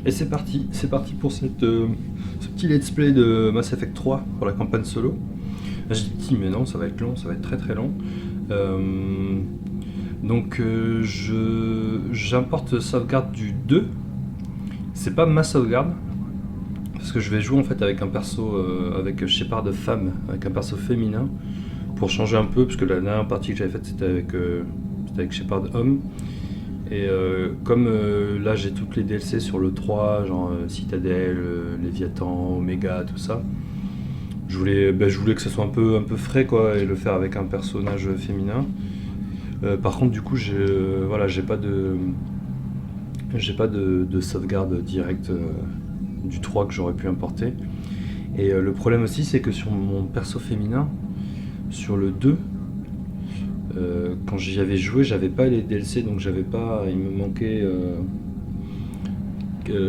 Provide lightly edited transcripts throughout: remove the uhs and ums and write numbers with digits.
Et c'est parti pour ce petit let's play de Mass Effect 3 pour la campagne solo. Là, je dis mais non, ça va être long, ça va être très très long. J'importe sauvegarde du 2. C'est pas ma sauvegarde, parce que je vais jouer en fait avec un perso, avec Shepard femme, avec un perso féminin, pour changer un peu, parce que la dernière partie que j'avais faite c'était avec Shepard homme. Et là j'ai toutes les DLC sur le 3, genre Citadel, Léviathan, Omega, tout ça. Je voulais que ce soit un peu frais quoi, et le faire avec un personnage féminin. Par contre du coup j'ai pas de sauvegarde directe du 3 que j'aurais pu importer. Et le problème aussi c'est que sur mon perso féminin, sur le 2, quand j'y avais joué, j'avais pas les DLC, donc il me manquait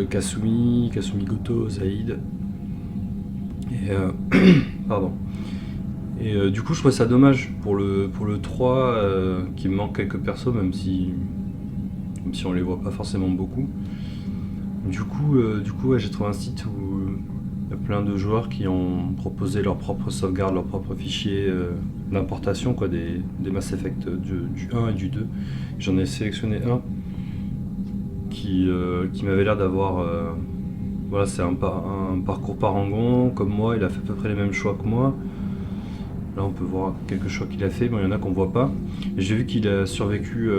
Kasumi Goto, Zaïd. Et pardon. Et du coup, je trouvais ça dommage pour le 3 qu'il me manque quelques persos, même si on les voit pas forcément beaucoup. Du coup, ouais, j'ai trouvé un site où il y a plein de joueurs qui ont proposé leur propre sauvegarde, leur propre fichier d'importation quoi, des Mass Effect du 1 et du 2. J'en ai sélectionné un qui m'avait l'air d'avoir... voilà, c'est un parcours parangon, comme moi, il a fait à peu près les mêmes choix que moi. Là on peut voir quelques choix qu'il a fait, mais il y en a qu'on voit pas. Et j'ai vu qu'il a survécu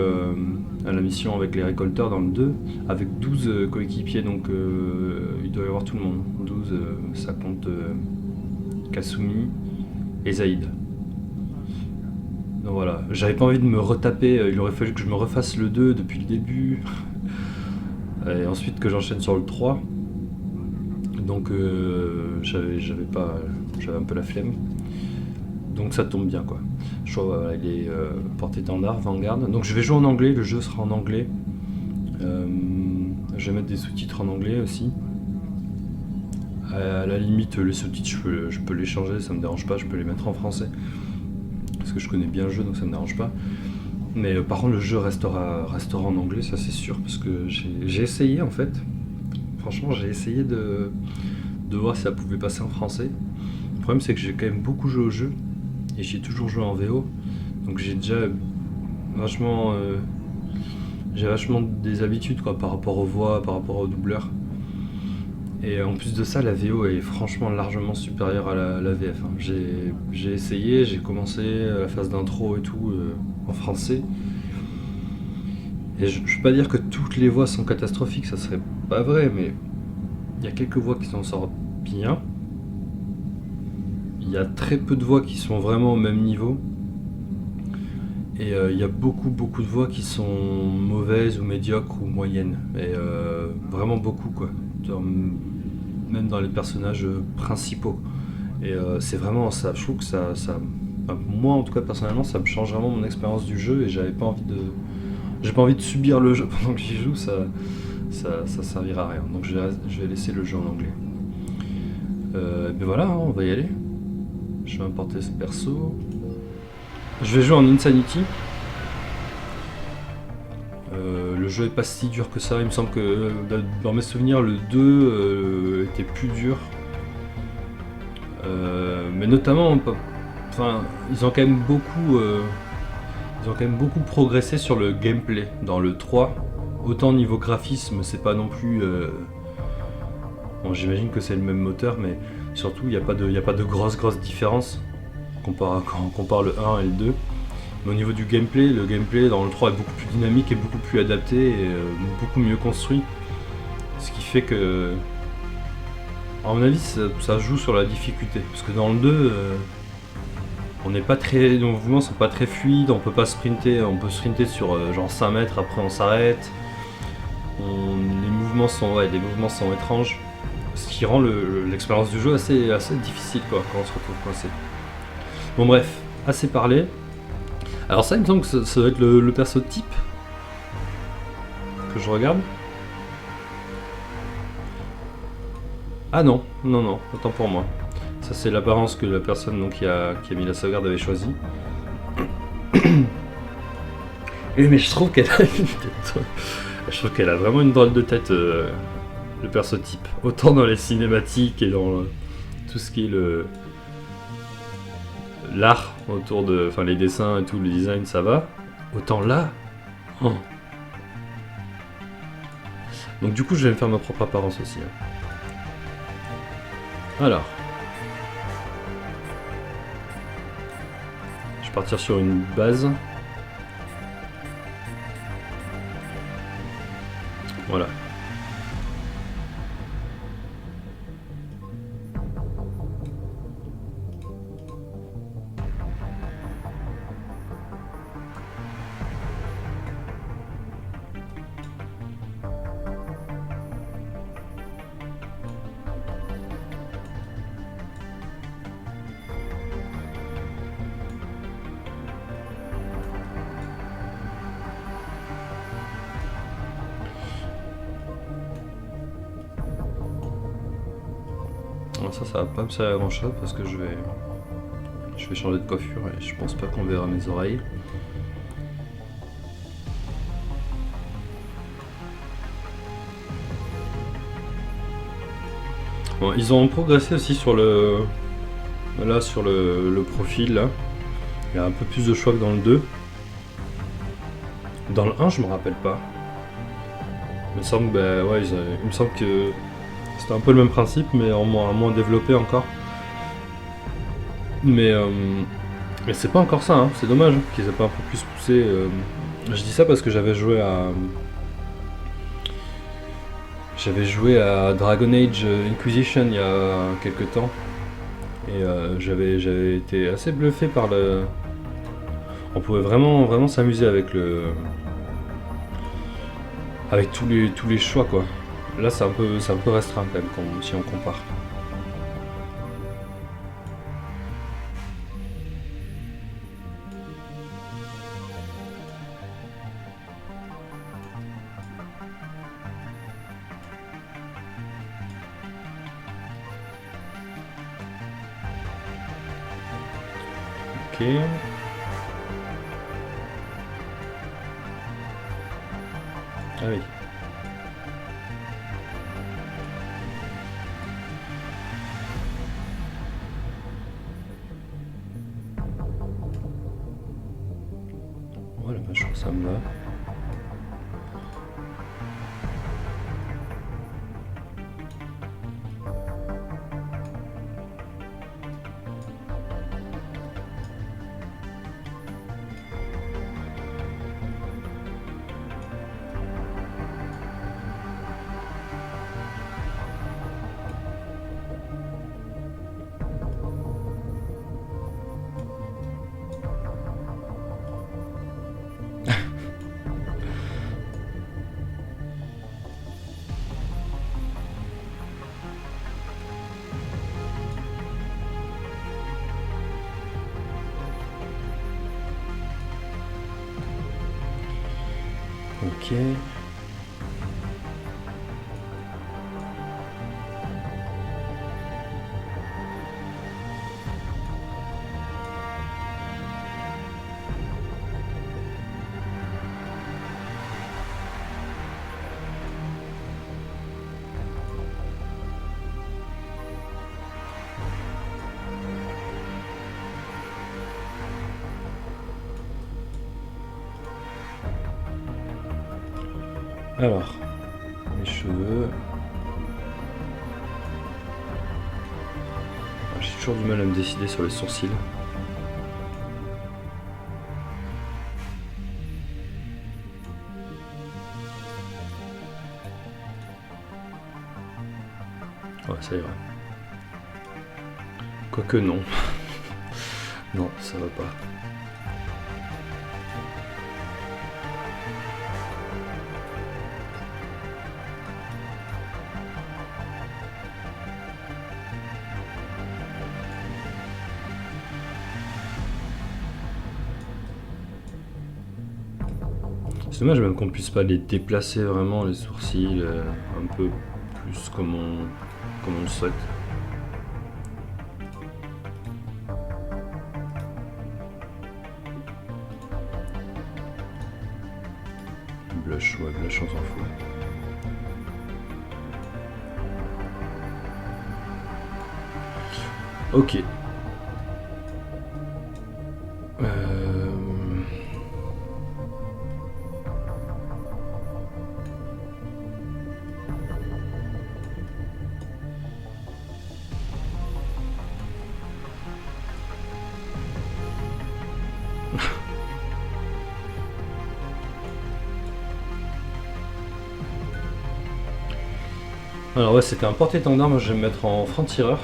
à la mission avec les récolteurs dans le 2, avec 12 coéquipiers, donc il doit y avoir tout le monde. 12, ça compte Kasumi et Zaïd. Donc voilà, j'avais pas envie de me retaper, il aurait fallu que je me refasse le 2 depuis le début, et ensuite que j'enchaîne sur le 3. Donc j'avais un peu la flemme. Donc ça tombe bien quoi. Je vois, il est porte-étendard, Vanguard. Donc je vais jouer en anglais, le jeu sera en anglais. Je vais mettre des sous-titres en anglais aussi. À la limite, les sous-titres, je peux les changer, ça me dérange pas, je peux les mettre en français. Parce que je connais bien le jeu, donc ça me dérange pas. Mais par contre, le jeu restera en anglais, ça c'est sûr, parce que j'ai essayé en fait. Franchement, j'ai essayé de voir si ça pouvait passer en français. Le problème, c'est que j'ai quand même beaucoup joué au jeu. Et j'ai toujours joué en VO, donc j'ai déjà vachement des habitudes quoi, par rapport aux voix, par rapport aux doubleurs. Et en plus de ça, la VO est franchement largement supérieure à la VF. Hein. J'ai essayé, j'ai commencé la phase d'intro et tout en français. Et je ne peux pas dire que toutes les voix sont catastrophiques, ça serait pas vrai, mais il y a quelques voix qui s'en sortent bien. Il y a très peu de voix qui sont vraiment au même niveau. Et il y a beaucoup de voix qui sont mauvaises ou médiocres ou moyennes. Et vraiment beaucoup quoi. Même dans les personnages principaux. Et c'est vraiment ça. Je trouve que ça moi en tout cas personnellement ça me change vraiment mon expérience du jeu et j'ai pas envie de subir le jeu pendant que j'y joue, ça servira à rien. Donc je vais laisser le jeu en anglais. Mais voilà, hein, on va y aller. Je vais importer ce perso. Je vais jouer en Insanity. Le jeu est pas si dur que ça. Il me semble que dans mes souvenirs, le 2 était plus dur. Mais notamment, ils ont quand même beaucoup progressé sur le gameplay dans le 3. Autant niveau graphisme, c'est pas non plus. Bon, j'imagine que c'est le même moteur, mais surtout, il n'y a pas de grosse différence quand on compare le 1 et le 2. Mais au niveau du gameplay, le gameplay dans le 3 est beaucoup plus dynamique et beaucoup plus adapté et beaucoup mieux construit. Ce qui fait que, à mon avis, ça joue sur la difficulté. Parce que dans le 2, nos mouvements sont pas très fluides, on peut pas sprinter, on peut sprinter sur genre 5 mètres, après on s'arrête. Les mouvements sont étranges. Ce qui rend l'expérience du jeu assez difficile quoi, quand on se retrouve coincé. Bon bref, assez parlé. Alors ça il me semble que ça doit être le perso type que je regarde. Ah non, autant pour moi. Ça c'est l'apparence que la personne donc, qui a mis la sauvegarde avait choisi. Mais je trouve qu'elle a une tête. Je trouve qu'elle a vraiment une drôle de tête. le perso-type. Autant dans les cinématiques et dans tout ce qui est l'art autour de... Enfin, les dessins et tout, le design, ça va. Autant là... Oh. Donc du coup, je vais me faire ma propre apparence aussi. Alors... Je vais partir sur une base. Voilà. Ça va pas me servir à grand chose parce que je vais changer de coiffure et je pense pas qu'on verra mes oreilles. Bon, ils ont progressé aussi sur le profil là. Il y a un peu plus de choix que dans le 2. Dans le 1, je me rappelle pas. Il me semble, il me semble que c'était un peu le même principe, mais en moins développé encore. Mais c'est pas encore ça, hein. C'est dommage qu'ils aient pas un peu plus poussé. Je dis ça parce que j'avais joué à Dragon Age Inquisition il y a quelques temps. Et j'avais été assez bluffé par le... On pouvait vraiment s'amuser avec tous les choix, quoi. Là, c'est un peu restreint quand même si on compare. Ok. Ah oui. Voilà, je trouve que ça me va. Ok. Alors, les cheveux. J'ai toujours du mal à me décider sur les sourcils. Ouais, ça ira. Quoique non. Non, ça va pas. C'est dommage même qu'on puisse pas les déplacer vraiment, les sourcils, un peu plus comme on le souhaite. Blush, ouais, blush on s'en fout. Ok. Alors ouais, c'était un porte-étendard, moi je vais me mettre en franc-tireur.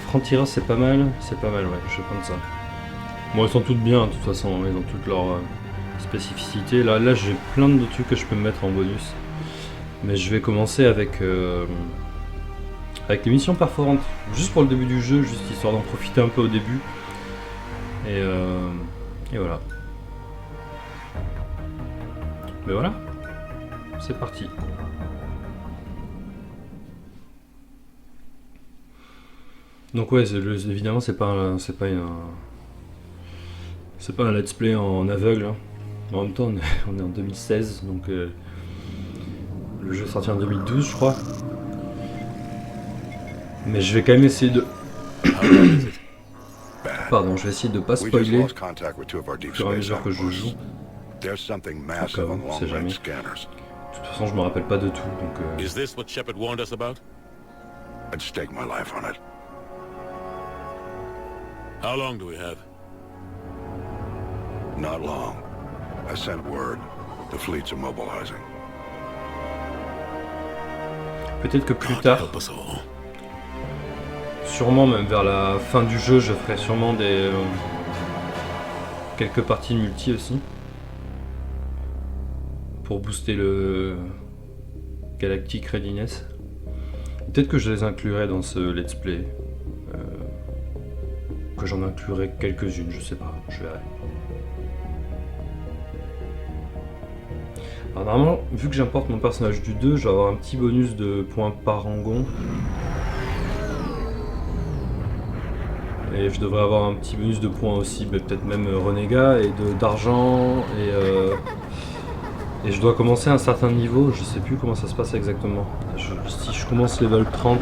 Franc-tireur c'est pas mal, ouais, je vais prendre ça. Bon, elles sont toutes bien, de toute façon, elles ont toutes leurs spécificités. Là j'ai plein de trucs que je peux me mettre en bonus. Mais je vais commencer avec les missions perforantes. Juste pour le début du jeu, juste histoire d'en profiter un peu au début. Et voilà. Mais voilà, c'est parti. Donc ouais, évidemment c'est pas un let's play en aveugle. Hein. En même temps on est en 2016, donc le jeu est sorti en 2012 je crois. Mais je vais quand même essayer de... Pardon, je vais essayer de pas spoiler au fur et à mesure que je joue. Comme, on sait jamais. De toute façon, je me rappelle pas de tout, donc... Is this what Shepard warned us about? I'd stake my life on it. How long do we have? Not long. I sent word. The fleet's immobilizing. Peut-être que plus tard, sûrement même vers la fin du jeu, je ferai sûrement des quelques parties de multi aussi. Pour booster le Galactic Readiness. Peut-être que je les inclurai dans ce let's play. Que j'en inclurai quelques-unes, je sais pas, je verrai. Alors normalement, vu que j'importe mon personnage du 2, je vais avoir un petit bonus de points par rangon. Et je devrais avoir un petit bonus de points aussi, peut-être même renégat et d'argent et je dois commencer à un certain niveau, je sais plus comment ça se passe exactement. Si je commence level 30,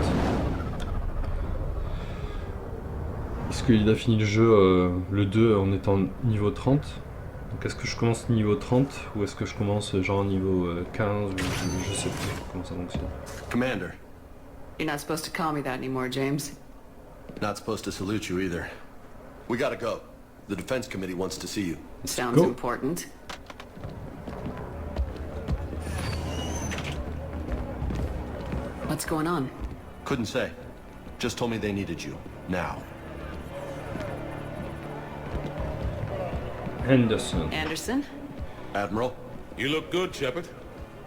est-ce qu'il a fini le jeu, le 2, en étant niveau 30? Donc est-ce que je commence niveau 30 ou est-ce que je commence genre niveau 15 ou je sais plus comment ça fonctionne. Commander. You're not supposed to call me that anymore, James. Not supposed to salute you either. We gotta go. The Defense Committee wants to see you. Sounds Go. important. What's going on? Couldn't say. Just told me they needed you. Now. Henderson. Anderson? Admiral? You look good, Shepard.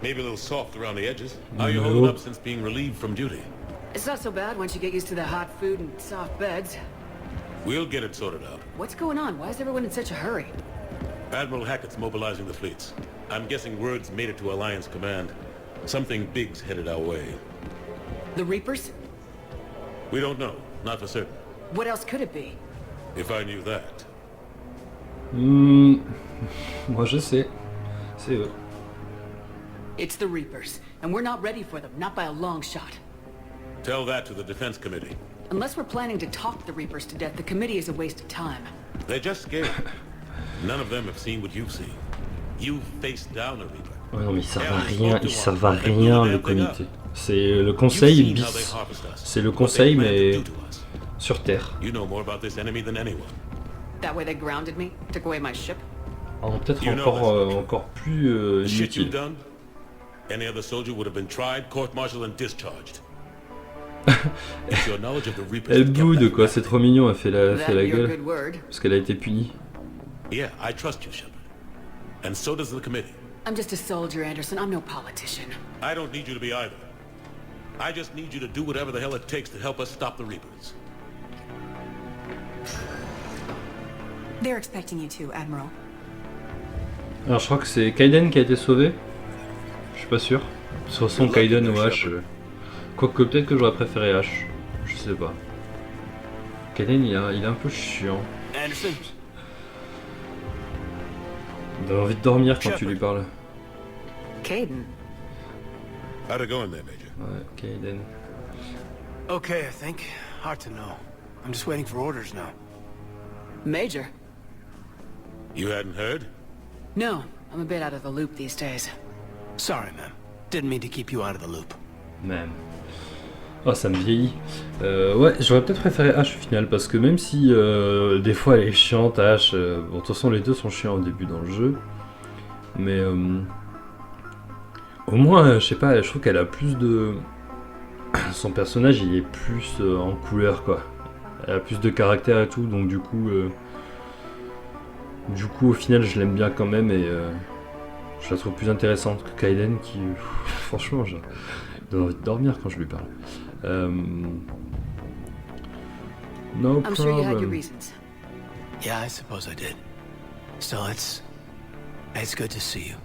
Maybe a little soft around the edges. How you holding up since being relieved from duty? It's not so bad once you get used to the hot food and soft beds. We'll get it sorted out. What's going on? Why is everyone in such a hurry? Admiral Hackett's mobilizing the fleets. I'm guessing word's made it to Alliance Command. Something big's headed our way. The Reapers? We don't know. Not for certain. What else could it be? If I knew that. Moi je sais. C'est eux. It's the Reapers, and we're not ready for them, not by a long shot. Tell that to the Defense Committee. Unless we're planning to talk the Reapers to death, the committee is a waste of time. They're just scared. None of them have seen what you've seen. You've faced down a Reaper. Ouais, non mais ils servent à rien le comité. C'est le conseil bis. C'est le conseil mais sur Terre. You know more about this enemy than anyone. That way they grounded me, took away my ship. Alors peut-être encore plus The shit you've inutile. done, any other soldier would have been tried, court-martialed and discharged. It's your knowledge of the Reapers Elle that kept boude that quoi, from c'est trop mignon, elle fait la That you're a gueule. good word. Parce qu'elle a été punie. Yeah, I trust you, Shepard. And so does the committee. I'm just a soldier, Anderson. I'm no politician. I don't need you to be either. I just need you to do whatever the hell it takes to help us stop the Reapers. They're expecting you to, Admiral. Alors je crois que c'est Kaiden qui a été sauvé. Je suis pas sûr. De toute façon Kaiden ou H. Quoique peut-être que j'aurais préféré H. Je sais pas. Kaiden il est un peu chiant. Anderson? Il a envie de dormir quand tu lui parles. Caden. How'd it go in there, Major? Ouais, Kaiden. Okay, I think. Hard to know. I'm just waiting for orders now. Major? You hadn't heard? No, I'm a bit out of the loop these days. Sorry, man. Didn't mean to keep you out of the loop. Même. Oh, ça me vieillit. Ouais, j'aurais peut-être préféré Ash au final, parce que même si des fois elle est chiante, Ash, bon, de toute façon les deux sont chiants au début dans le jeu, mais au moins, je sais pas, je trouve qu'elle a plus de... Son personnage, il est plus en couleur, quoi. Elle a plus de caractère et tout, donc du coup, au final, je l'aime bien quand même, et je la trouve plus intéressante que Kaiden, qui, franchement, j'ai envie de dormir quand je lui parle. No I'm sure you had your problem. reasons. Yeah, I suppose I did. Still, it's good to see you.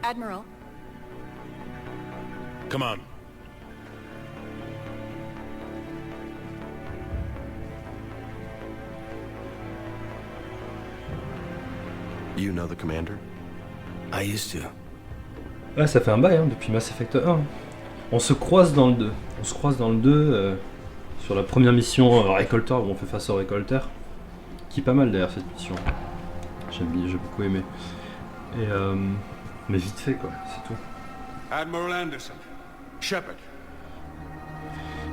Admiral, Come on. You know the commander? I used to. Ouais, ça fait un bail, hein, depuis Mass Effect 1. On se croise dans le 2. On se croise dans le 2 sur la première mission récolteur où on fait face au récolteur. Qui est pas mal d'ailleurs cette mission. J'ai beaucoup aimé. Et mais vite fait quoi, c'est tout. Admiral Anderson. Shepard.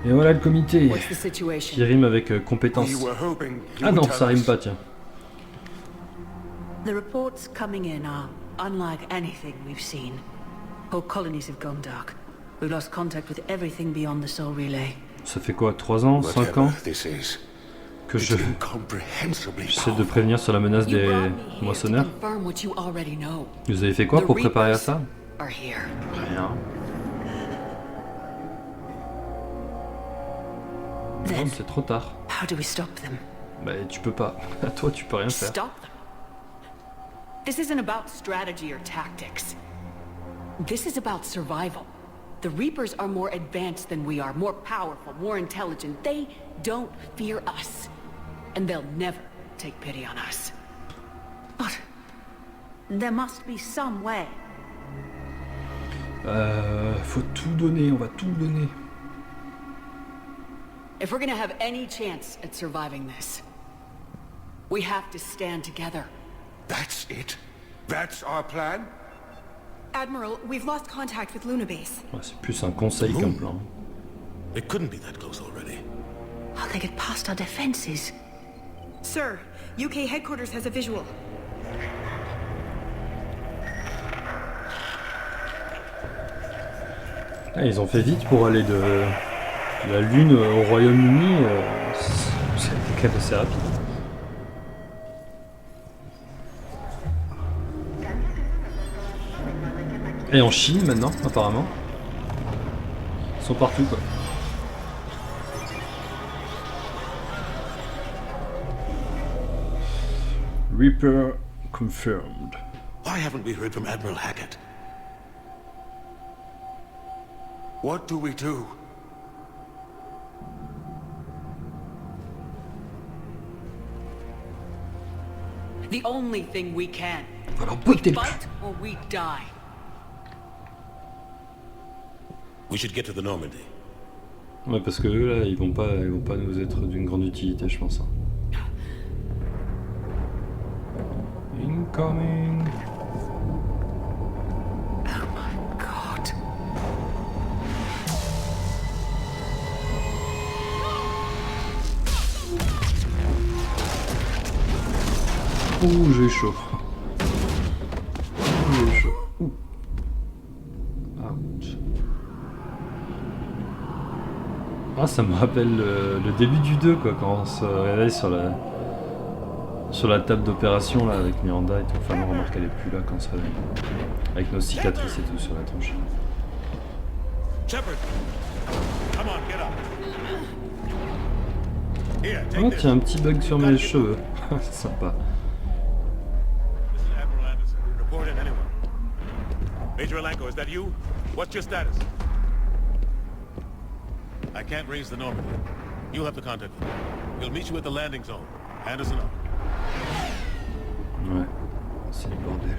Et voilà le comité What's the qui situation? rime avec compétence. We were hoping you Ah non, would ça tell rime us. pas, tiens. The reports coming in are unlike anything we've seen. Whole colonies have gone dark. We've lost contact with everything beyond the Soul Relay. Ça fait quoi, 3 ans, 5 ans Whatever this is, que it's je incomprehensibly j'essaie de powerful. prévenir sur la menace You des brought me here to moissonneurs. confirm what you already know. Vous avez fait quoi The pour préparer à Reapers ça? are here. Rien. Non, Then, c'est trop tard. how do we stop them? Bah tu peux pas. À toi tu peux rien faire. Stop them? This isn't about strategy or tactics. This is about survival. The Reapers are more advanced than we are, more powerful, more intelligent. They don't fear us. And they'll never take pity on us. But there must be some way. Faut tout donner, on va tout donner. If we're gonna have any chance at surviving this, we have to stand together. That's it? That's our plan? Admiral, we've lost contact with Luna Base. Ouais, c'est plus un conseil qu'un plan. It couldn't be that close already. How they get past our defenses? Sir, UK headquarters has a visual. Ah, ils ont fait vite pour aller de la Lune au Royaume-Uni. C'est quand même assez rapide. Et en Chine maintenant, apparemment. Ils sont partout quoi. Reaper confirmed. Why haven't we heard from Admiral Hackett? What do we do? The only thing we can. Alors, We botter le cul. fight or we die. We should get to the Normandy. Ouais, parce que eux là, ils vont pas nous être d'une grande utilité, je pense. Hein. Incoming. Oh my god. Ouh, j'ai eu chaud. J'ai eu chaud. Ouh. Ouch. Ah, ça me rappelle le début du 2, quoi, quand on se réveille sur la table d'opération, là, avec Miranda et tout. Enfin, non, remarque, elle est plus là quand on se réveille. Avec nos cicatrices et tout sur la tronche. Shepard! Come on, get up. Here, take Oh, this. tiens, un petit bug sur mes cheveux. C'est sympa. This is Admiral Anderson. Report in anyone. Major Alanko, is that you? What's your status? I can't raise the Normandy. You'll have to contact them. We'll meet you at the landing zone. Anderson up. Ouais, c'est le bordel.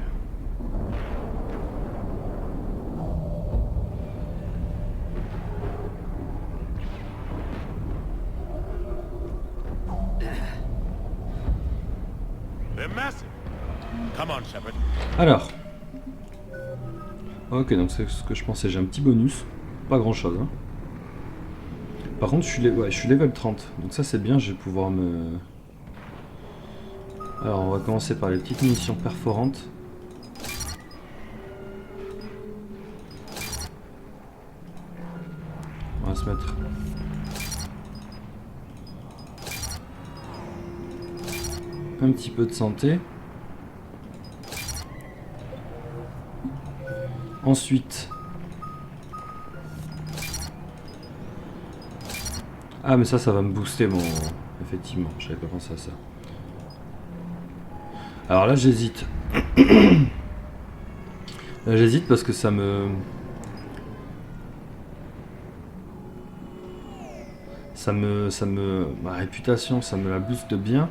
Alors. Ok, donc c'est ce que je pensais. J'ai un petit bonus. Pas grand chose. Hein. Par contre, je suis level 30. Donc ça, c'est bien. Je vais pouvoir me... Alors, on va commencer par les petites munitions perforantes. On va se mettre... un petit peu de santé. Ensuite... Ah mais ça va me booster mon... Effectivement, j'avais pas pensé à ça. Alors là j'hésite. Là j'hésite parce que ça me... Ma réputation, ça me la booste bien.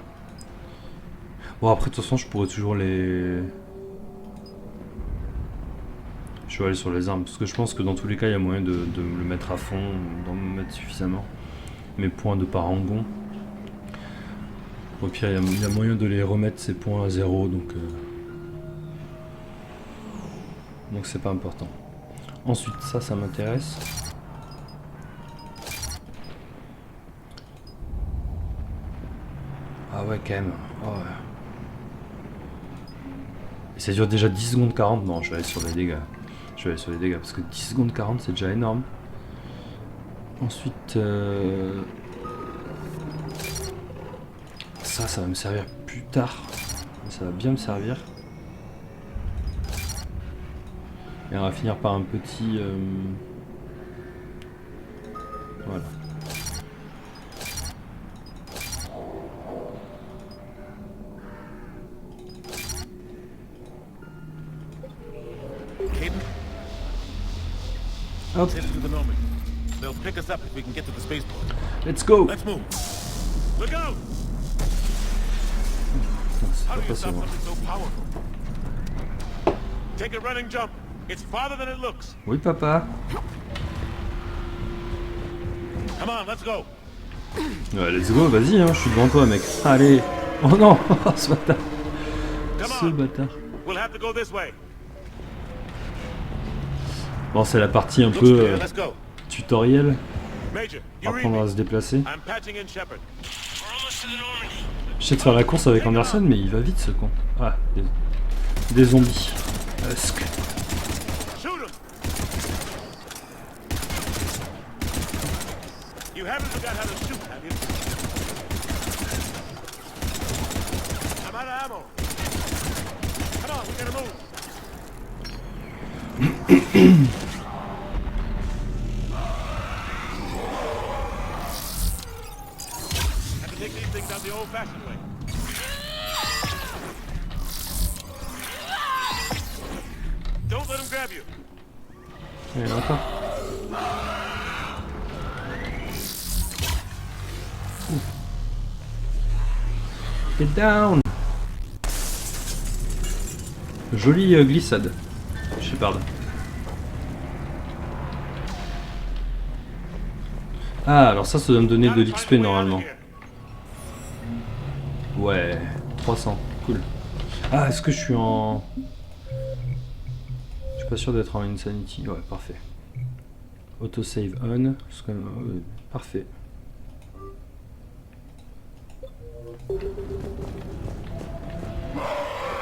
Bon après de toute façon je pourrais toujours les... Je vais aller sur les armes parce que je pense que dans tous les cas il y a moyen de me le mettre à fond, d'en me mettre suffisamment. Mes points de parangon. Au pire il y a moyen de les remettre ces points à 0 donc c'est pas important. Ensuite ça m'intéresse. Ah ouais quand même. Oh ouais. Et ça dure déjà 10 secondes 40. Non, je vais aller sur les dégâts. Je vais aller sur les dégâts parce que 10 secondes 40 c'est déjà énorme. Ensuite ça va me servir plus tard. Ça va bien me servir. Et on va finir par un petit... Voilà. Hop. Headed to the Normandy. They'll pick us up if we can get to the spaceport. Let's go. Let's move. Look out! C'est How pas do you stop possible. something so powerful? Take a running jump. It's farther than it looks. Oui papa. Come on, let's go. Ouais, let's go, vas-y, hein, je suis devant toi mec. Allez. Oh non. Ce bâtard. Come Ce on. bâtard. We'll have to go this way. Bon, c'est la partie un Looks peu clear. Let's go. tutoriel. Major, you read Apprendre me. à se déplacer. I'm patching in Shepard. We're almost to the Normandy. J'essaie de faire la course avec Anderson, mais il va vite ce con. Ah, des zombies. Husk. Shoot him. You haven't forgot how to shoot, have you? I'm out of ammo. Come on, we gotta move. Have to take these things out the old-fashioned way. Don't let him grab you. Il y en a encore. Get down. Jolie glissade. Shepard. Ah, alors ça doit me donner de l'XP normalement. Ouais, 300, cool. Ah, est-ce que je suis en... Je suis pas sûr d'être en Insanity. Ouais, parfait. Autosave on. Parfait.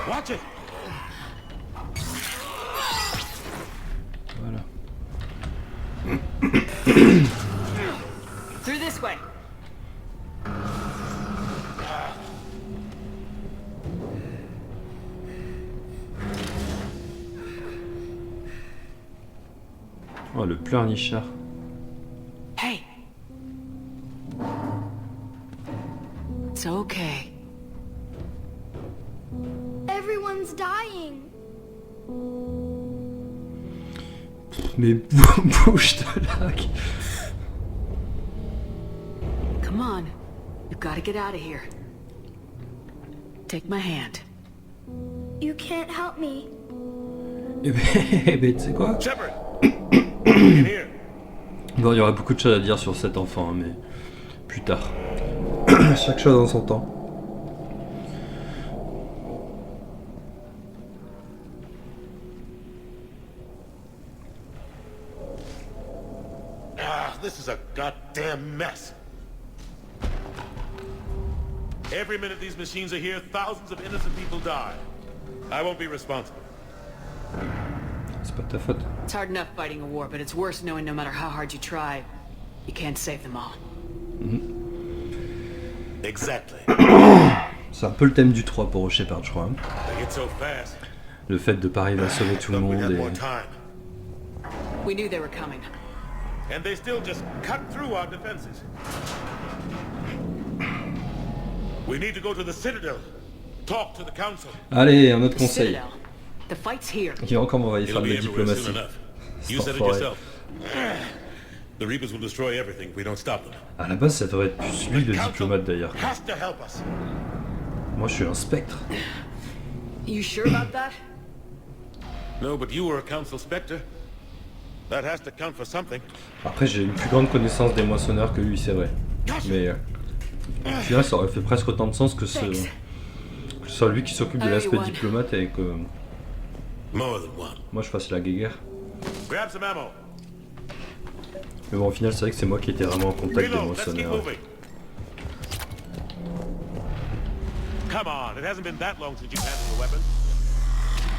Watch it. Voilà. Through this way. Oh, le pleurnichard. Hey. It's okay. Everyone's dying. Mais bouge de là. Come on. You've got to get out of here. Take my hand. You can't help me. Eh ben, tu sais quoi? Shepard. In here. Bon, il y aura beaucoup de choses à dire sur cet enfant, hein, mais plus tard. Chaque chose en son temps. this is a goddamn mess. Every minute these machines are here, thousands of innocent people die. I won't be responsible. C'est pas de ta faute. It's hard enough fighting a war, but it's worse knowing no matter how hard you try, you can't save them all. Exactly. C'est un peu le thème du 3 pour Shepard, je crois. Hein. They get so fast. Le fait de pas arriver à sauver tout le Thought we'd monde have et... more time. We knew they were coming. And they still just cut through our defenses. We need to go to the Citadel. Talk to the Council. Allez, un autre The conseil. Citadel. The fight's here. Il va encore m'envoyer faire It'll de be la everywhere diplomatie. soon enough. You C'est said it enfoiré. yourself. The Reapers will destroy everything if we don't stop them. À la base, ça devrait être plus lui le diplomate d'ailleurs. Has to help us. Moi, je suis un spectre. You sure about that? No, but you were a Council Spectre. That has to count for something. Après, j'ai une plus grande connaissance des moissonneurs que lui, c'est vrai. Mais au final, ça aurait fait presque autant de sens que ce soit lui qui s'occupe de l'aspect diplomate et que More than one. moi je fasse la guéguerre. Grab some ammo. Mais bon, au final, c'est vrai que c'est moi qui étais vraiment en contact des Reload. Let's keep moissonneurs. moving. Come on, it hasn't been that long since you've handled a weapon.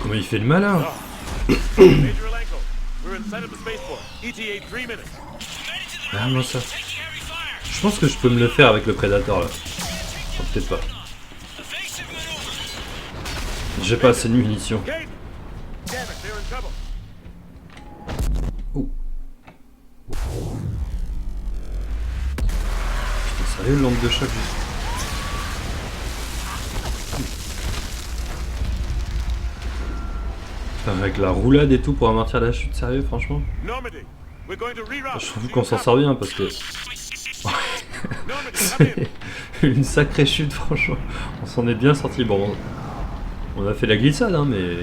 Comment il fait le malin? Major Alenko, we're in sight of the spaceport. ETA 3 minutes. Ah non, ça. Je pense que je peux me le faire avec le Predator là. Oh, peut-être pas. J'ai pas assez de munitions. Kate! Damn it, they're in trouble. Oh. Putain, sérieux, le lampe de choc juste. Putain, avec la roulade et tout pour amortir la chute, sérieux, franchement. Normandy, we're going to reroute. Je trouve qu'on s'en sort bien parce que Normandy, come in. c'est une sacrée chute, franchement. On s'en est bien sorti. Bon, on a fait la glissade, hein, mais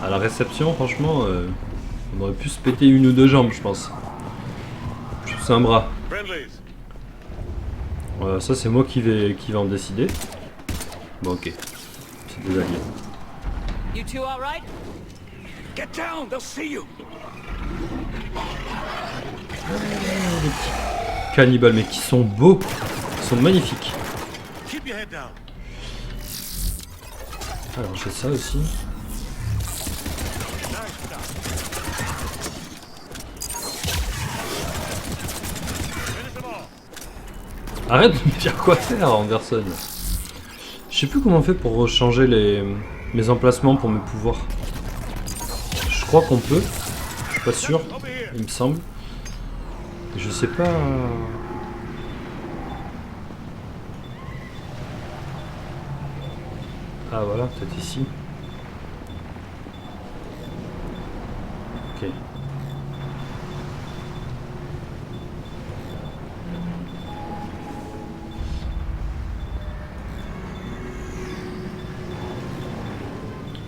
à la réception, franchement, on aurait pu se péter une ou deux jambes, je pense. Juste un bras. Friendlies. Voilà, ça c'est moi qui vais en décider. Bon, ok. C'est des alliés. You two all right? Get down, they'll see you. Cannibales, mais qui sont beaux. Ils sont magnifiques. Keep your head down. Alors j'ai ça aussi. Finish them all. Arrête de me dire quoi faire, Anderson. Je sais plus comment on fait pour changer mes emplacements pour mes pouvoirs. Je crois qu'on peut. Je suis pas sûr. Over here. Il me semble. Je sais pas. Ah voilà, peut-être ici. Ok.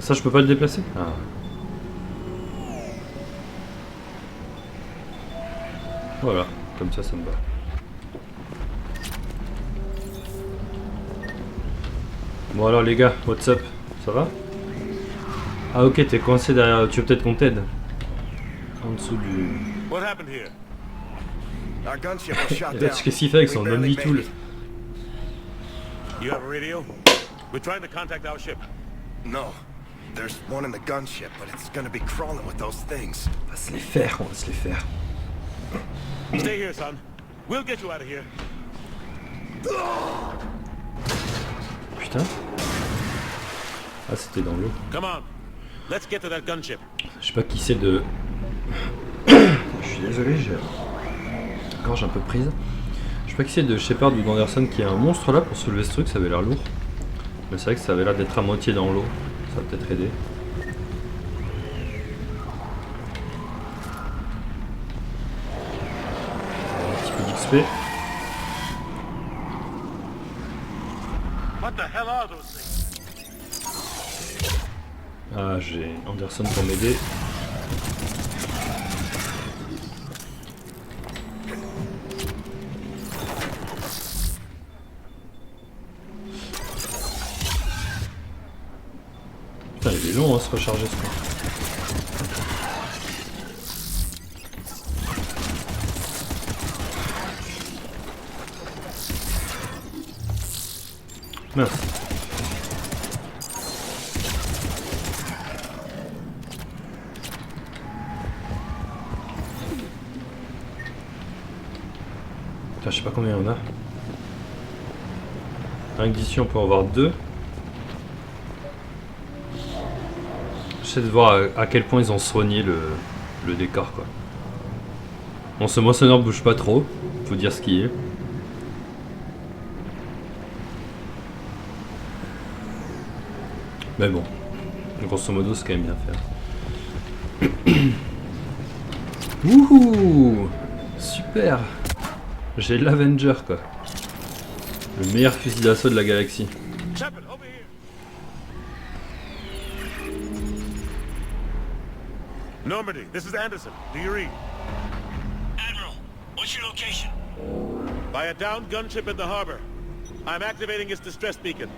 Ça, je peux pas le déplacer? Ah. Voilà, comme ça, ça me va. Bon alors les gars, what's up? Ça va? Ah ok, t'es coincé derrière, tu veux peut-être qu'on t'aide? En dessous du... What happened here? Our gunship was shot Et down. là, qu'est-ce qu'il fait avec We son barely Omni made Tool? it. You have a radio? We're trying to contact our ship. No. There's one in the gunship, but it's gonna be crawling with those things. On va se les faire, on va se les faire. Stay here, son. We'll get you out of here. Putain. Ah, c'était dans l'eau. Come on. Let's get to that gunship. Je sais pas qui c'est de... Je suis désolé, j'ai la gorge un peu prise. Je sais pas qui c'est de Shepard ou d'Anderson qui a un monstre là pour soulever ce truc, ça avait l'air lourd. Mais c'est vrai que ça avait l'air d'être à moitié dans l'eau. Ça va peut-être aider. Un petit peu d'XP. What the hell are those things? Ah, j'ai Anderson pour m'aider. Putain, il est long à se recharger ce coup. Mince. Putain, je sais pas combien il y en a. Rien que d'ici on peut en voir 2. J'essaie de voir à quel point ils ont soigné le décor quoi. Bon, ce moissonneur bouge pas trop, faut dire ce qui est. Mais bon, grosso modo c'est quand même bien fait. Wouhou! Super! J'ai l'Avenger quoi. Le meilleur fusil d'assaut de la galaxie. Shepard, over here. Normandy, this is Anderson. Do you read? Admiral, what's your location? By a downed gunship in the harbor. I'm activating its distress beacon.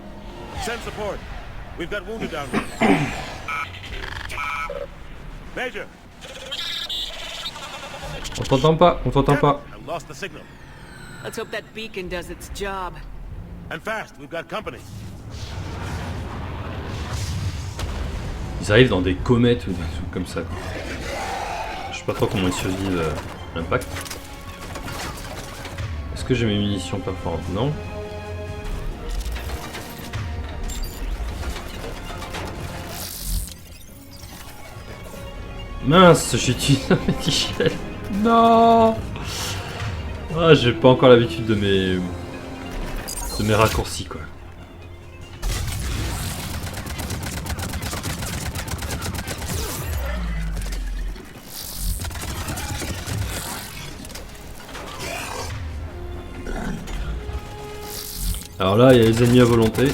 Send support. We've got wounded down there. Major! On t'entend pas, on t'entend pas. I lost the signal. Let's hope that beacon does its job. And fast, we've got company. Ils arrivent dans des comètes ou des trucs comme ça. Quoi. Je sais pas trop comment ils survivent l'impact. Est-ce que j'ai mes munitions perforantes? Non. Mince, j'ai utilisé un Metigel. Non. Ah, j'ai pas encore l'habitude de mes raccourcis quoi. Alors là, il y a les ennemis à volonté.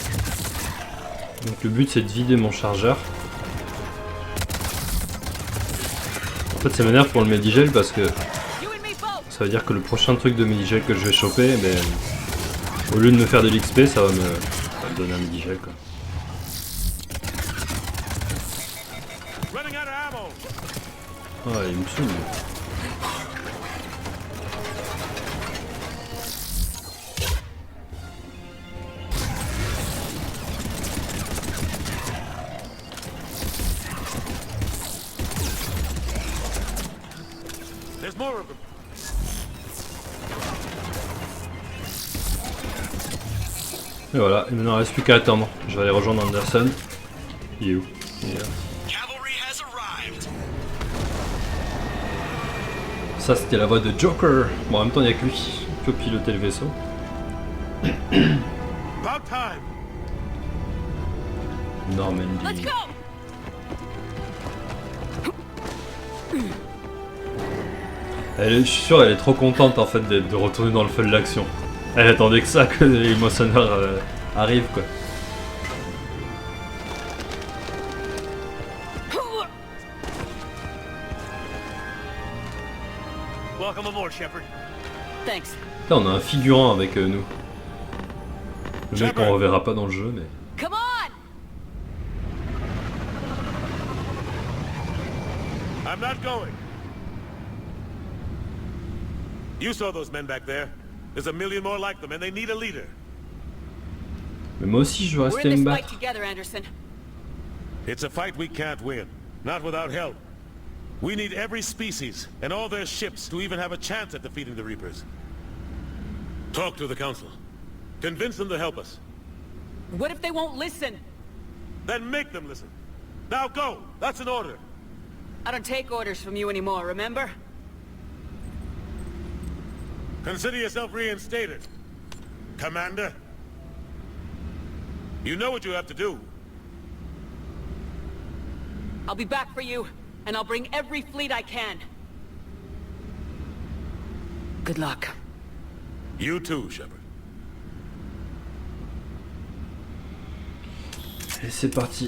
Donc le but c'est de vider mon chargeur. En fait, ça m'énerve pour le Medigel parce que ça veut dire que le prochain truc de Medigel que je vais choper, ben, au lieu de me faire de l'XP, ça va me donner un Medigel quoi. Running out of ammo. Ah, il me saoule. There's more of them. Et voilà, et maintenant il ne reste plus qu'à attendre. Je vais aller rejoindre Anderson. Il est où? Il est là. Cavalry has arrived. Ça c'était la voix de Joker. Bon, en même temps il n'y a que lui qui peut piloter le vaisseau. About time. Normandy. Let's go! Je suis sûr elle est trop contente en fait de retourner dans le feu de l'action. Elle attendait que ça, que les moissonneurs arrivent quoi. Welcome aboard, Shepard. Thanks. Là on a un figurant avec nous. Le mec Shepard. qu'on reverra pas dans le jeu mais... Come on! I'm not going. You saw those men back there. There's a million more like them, and they need a leader. Mais moi aussi je veux We're rester in me this battre. fight together, Anderson. It's a fight we can't win. Not without help. We need every species and all their ships to even have a chance at defeating the Reapers. Talk to the Council. Convince them to help us. What if they won't listen? Then make them listen. Now go! That's an order. I don't take orders from you anymore, remember? Consider yourself reinstated. Commander. You know what you have to do. I'll be back for you, and I'll bring every fleet I can. Good luck. You too, Shepard. Et c'est parti.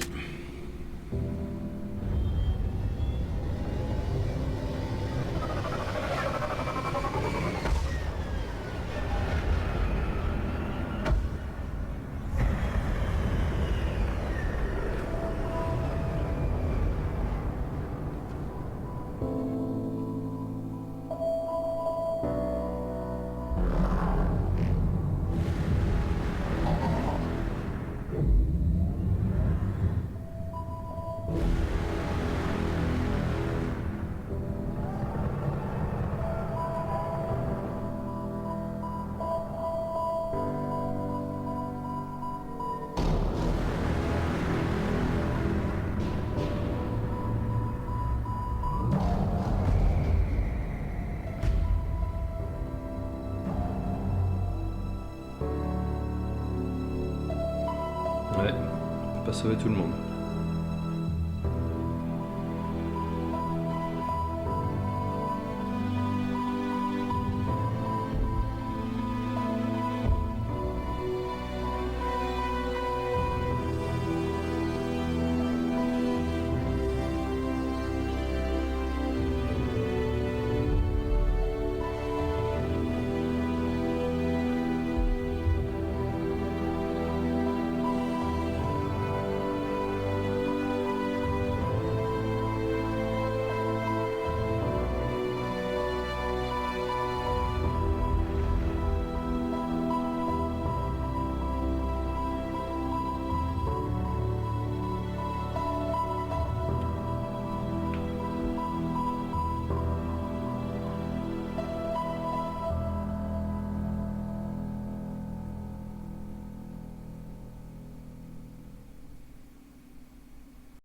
pas sauver tout le monde.